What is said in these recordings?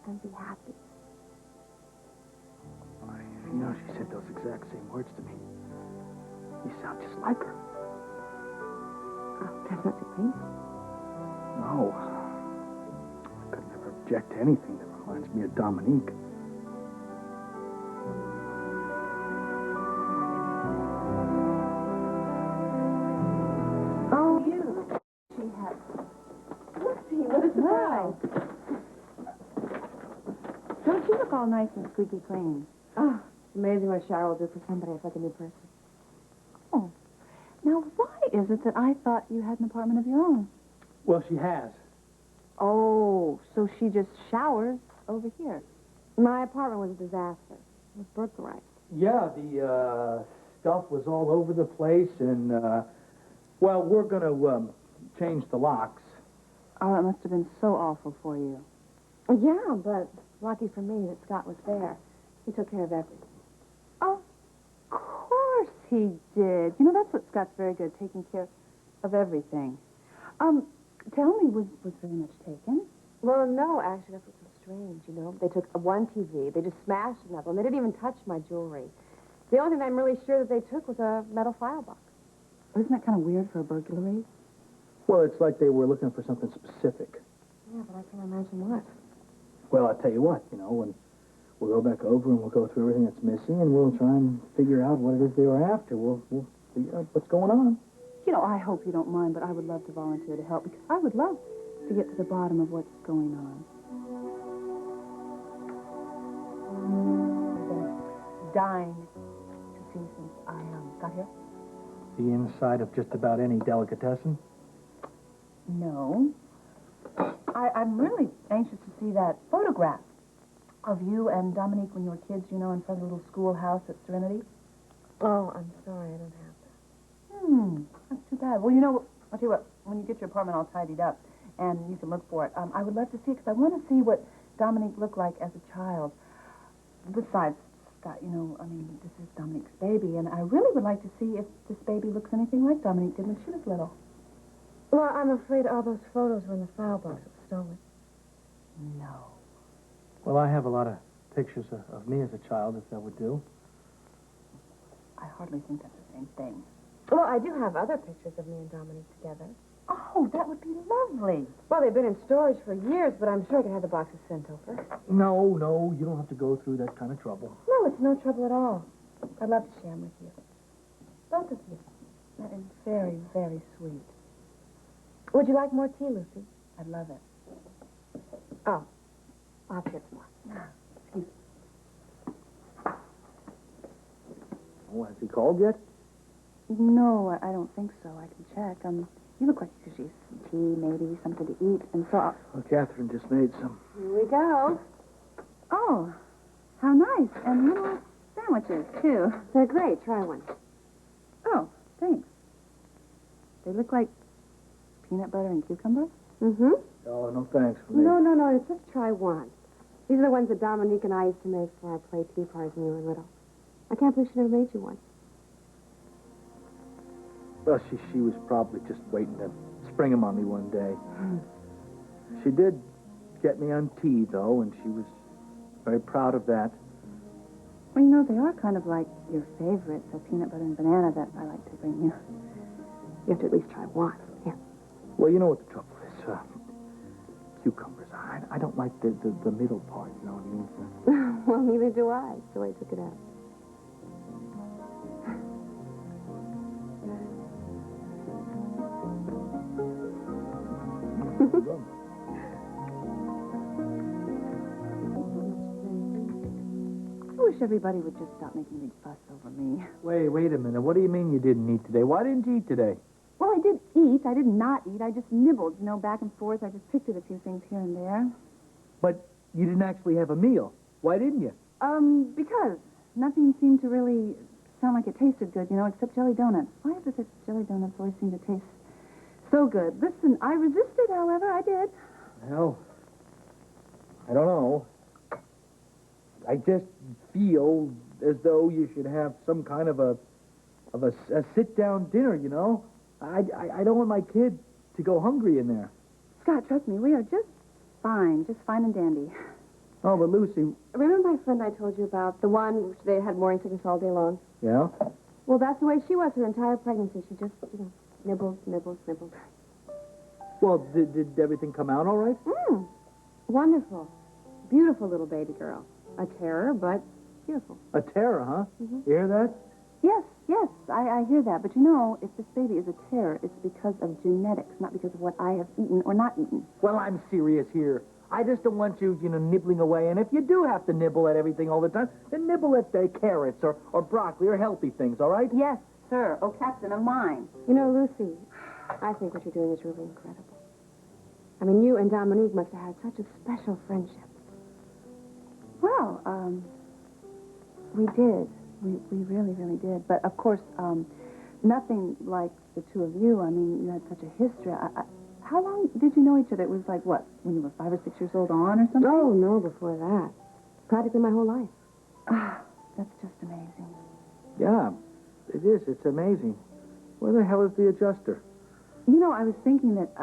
and be happy. You know, she said those exact same words to me. You sound just like her. Oh, that's not too painful. No. I could never object to anything that reminds me of Dominique. Oh, you. She has. Lucy, what a surprise. Don't you look all nice and squeaky clean? Oh, it's amazing what a shower will do for somebody. It's like a new person. Oh. Now, why is it that I thought you had an apartment of your own? Well, she has. Oh, so she just showers over here. My apartment was a disaster. It was burglarized. Yeah, the stuff was all over the place, and, well, we're going to change the locks. Oh, it must have been so awful for you. Yeah, but lucky for me that Scott was there. He took care of everything. Of course he did. You know, that's what Scott's very good, taking care of everything. Tell me, was very much taken? Well, no, actually, that's what's so strange, you know. They took one TV. They just smashed another one. They didn't even touch my jewelry. The only thing I'm really sure that they took was a metal file box. Isn't that kind of weird for a burglary? Well, it's like they were looking for something specific. Yeah, but I can't imagine what. Well, I'll tell you what, you know, when we'll go back over and we'll go through everything that's missing, and we'll try and figure out what it is they were after. We'll figure out what's going on. You know, I hope you don't mind, but I would love to volunteer to help because I would love to get to the bottom of what's going on. I've been dying to see since I got here. The inside of just about any delicatessen? No. I'm really anxious to see that photograph of you and Dominique when you were kids, you know, in front of the little schoolhouse at Serenity. Oh, I'm sorry, I don't have that. That's too bad. Well, you know, I'll tell you what, when you get your apartment all tidied up and you can look for it, I would love to see it because I want to see what Dominique looked like as a child. Besides, Scott, you know, I mean, this is Dominique's baby, and I really would like to see if this baby looks anything like Dominique did when she was little. Well, I'm afraid all those photos were in the file box that was stolen. No. Well, I have a lot of pictures of me as a child, if that would do. I hardly think that's the same thing. Well, I do have other pictures of me and Dominique together. Oh, that would be lovely. Well, they've been in storage for years, but I'm sure I can have the boxes sent over. No, you don't have to go through that kind of trouble. No, it's no trouble at all. I'd love to share them with you. Both of you. That is very, very sweet. Would you like more tea, Lucy? I'd love it. Oh, I'll have to get some more. Excuse me. Oh, has he called yet? No, I don't think so. I can check. You look like you could use some tea, maybe something to eat, and so Well, Katherine just made some. Here we go. Oh, how nice. And little sandwiches, too. They're great. Try one. Oh, thanks. They look like peanut butter and cucumber? Mm-hmm. Oh, no thanks for me. No. Just try one. These are the ones that Dominique and I used to make for our play tea parties when we were little. I can't believe she never made you one. Well, she was probably just waiting to spring them on me one day. She did get me on tea, though, and she was very proud of that. Well, you know, they are kind of like your favorites, the peanut butter and banana that I like to bring you. You have to at least try one. Here. Well, you know what the trouble is. Cucumbers. I don't like the middle part, you know what I mean? Well, neither do I. So I took it out. I wish everybody would just stop making a big fuss over me. Wait a minute. What do you mean you didn't eat today? Why didn't you eat today? Well, I did eat. I did not eat. I just nibbled, you know, back and forth. I just picked at a few things here and there. But you didn't actually have a meal. Why didn't you? Because nothing seemed to really sound like it tasted good, you know, except jelly donuts. Why is it that jelly donuts always seem to taste so good? Listen, I resisted, however, I did. Well, I don't know. I just feel as though you should have some kind of a sit-down dinner, you know? I don't want my kid to go hungry in there. Scott, trust me, we are just fine and dandy. Oh, but Lucy... Remember my friend I told you about? The one which they had morning sickness all day long? Yeah? Well, that's the way she was her entire pregnancy. She just, nibbled, nibbled, nibbled. Well, did everything come out all right? Wonderful. Beautiful little baby girl. A terror, but beautiful. A terror, huh? Mhm. You hear that? Yes, I hear that. But if this baby is a terror, it's because of genetics, not because of what I have eaten or not eaten. Well, I'm serious here. I just don't want you, nibbling away. And if you do have to nibble at everything all the time, then nibble at the carrots or broccoli or healthy things, all right? Yes, sir. Oh, captain of mine. Lucy, I think what you're doing is really incredible. I mean, you and Dominique must have had such a special friendship. Well, we did. We really, really did. But, of course, nothing like the two of you. I mean, you had such a history. How long did you know each other? It was like, what, when you were 5 or 6 years old on or something? Oh, no, before that. Practically my whole life. That's just amazing. Yeah, it is. It's amazing. Where the hell is the adjuster? I was thinking that,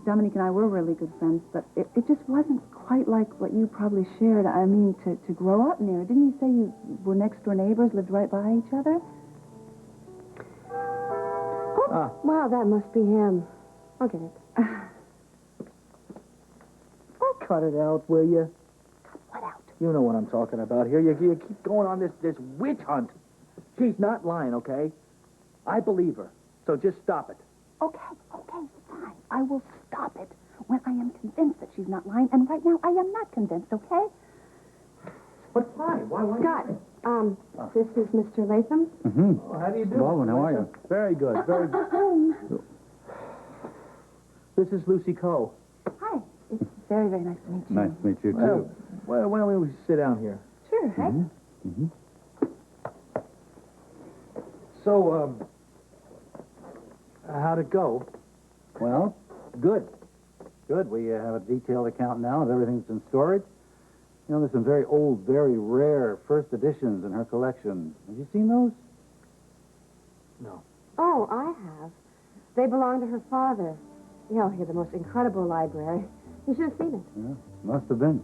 Dominique and I were really good friends, but it just wasn't quite like what you probably shared. I mean, to grow up near. Didn't you say you were next-door neighbors, lived right by each other? Oh, wow, that must be him. I'll get it. Oh, cut it out, will you? What out? You know what I'm talking about here. You keep going on this witch hunt. She's not lying, okay? I believe her. So just stop it. Okay, fine. I will stop it when I am convinced that she's not lying, and right now I am not convinced, okay? But why? Why? Scott, this is Mr. Latham. Mm-hmm. Oh, how do you do? Baldwin, how are you? Very good, very good. This is Lucy Coe. Hi. It's very, very nice to meet you. Nice to meet you, too. Well, why don't we sit down here? Sure, hey? Mm-hmm. So, how'd it go? Well, good. Good. We have a detailed account now of everything's in storage. There's some very old, very rare first editions in her collection. Have you seen those? No. Oh, I have. They belong to her father. He had the most incredible library. You should have seen it. Yeah, must have been.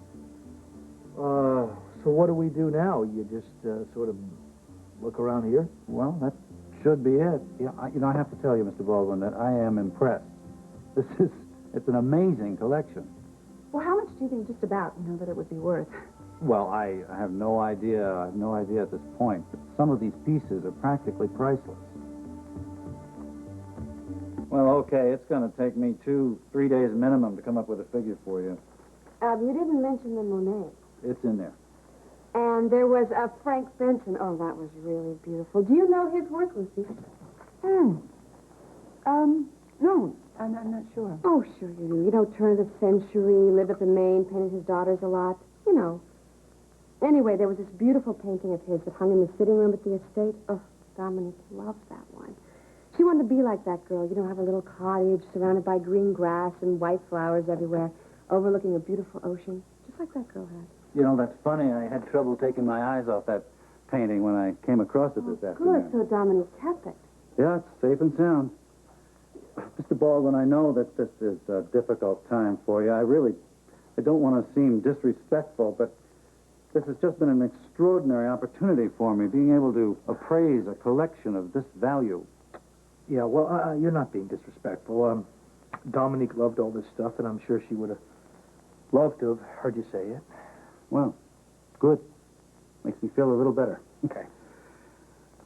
So what do we do now? You just sort of look around here? Well, that should be it. Yeah, I have to tell you, Mr. Baldwin, that I am impressed. It's an amazing collection. Well, how much do you think just about, that it would be worth? Well, I have no idea. I have no idea at this point. But some of these pieces are practically priceless. Well, okay, it's going to take me 2-3 days minimum to come up with a figure for you. You didn't mention the Monet. It's in there. And there was a Frank Benson. Oh, that was really beautiful. Do you know his work, Lucy? No, I'm not sure. Oh, sure you do. Turn of the century, lived up in Maine, painted his daughters a lot. Anyway, there was this beautiful painting of his that hung in the sitting room at the estate. Oh, Dominique loves that one. She wanted to be like that girl, have a little cottage surrounded by green grass and white flowers everywhere, overlooking a beautiful ocean, just like that girl had. That's funny. I had trouble taking my eyes off that painting when I came across it this afternoon. Good, so Dominique kept it. Yeah, it's safe and sound. Mr. Baldwin, I know that this is a difficult time for you. I don't want to seem disrespectful, but this has just been an extraordinary opportunity for me, being able to appraise a collection of this value. Yeah, well, you're not being disrespectful. Dominique loved all this stuff, and I'm sure she would have loved to have heard you say it. Well, good. Makes me feel a little better. Okay.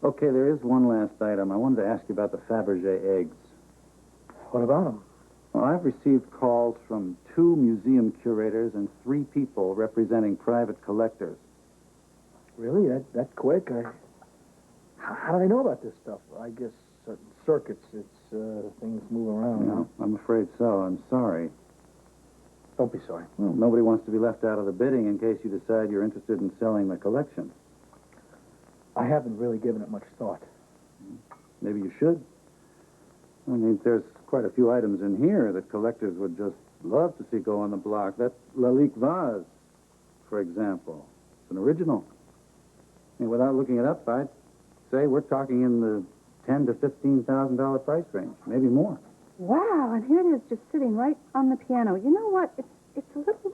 Okay, there is one last item. I wanted to ask you about the Fabergé eggs. What about them? Well, I've received calls from 2 museum curators and 3 people representing private collectors. Really? That quick? How do they know about this stuff? I guess certain circuits, things move around. No, I'm afraid so. I'm sorry. Don't be sorry. Well, nobody wants to be left out of the bidding in case you decide you're interested in selling the collection. I haven't really given it much thought. Maybe you should. I mean, there's quite a few items in here that collectors would just love to see go on the block. That Lalique vase, for example. It's an original. I mean, without looking it up, I'd say we're talking in the $10,000 to $15,000 price range, maybe more. Wow, and here it is just sitting right on the piano. You know what? It's a little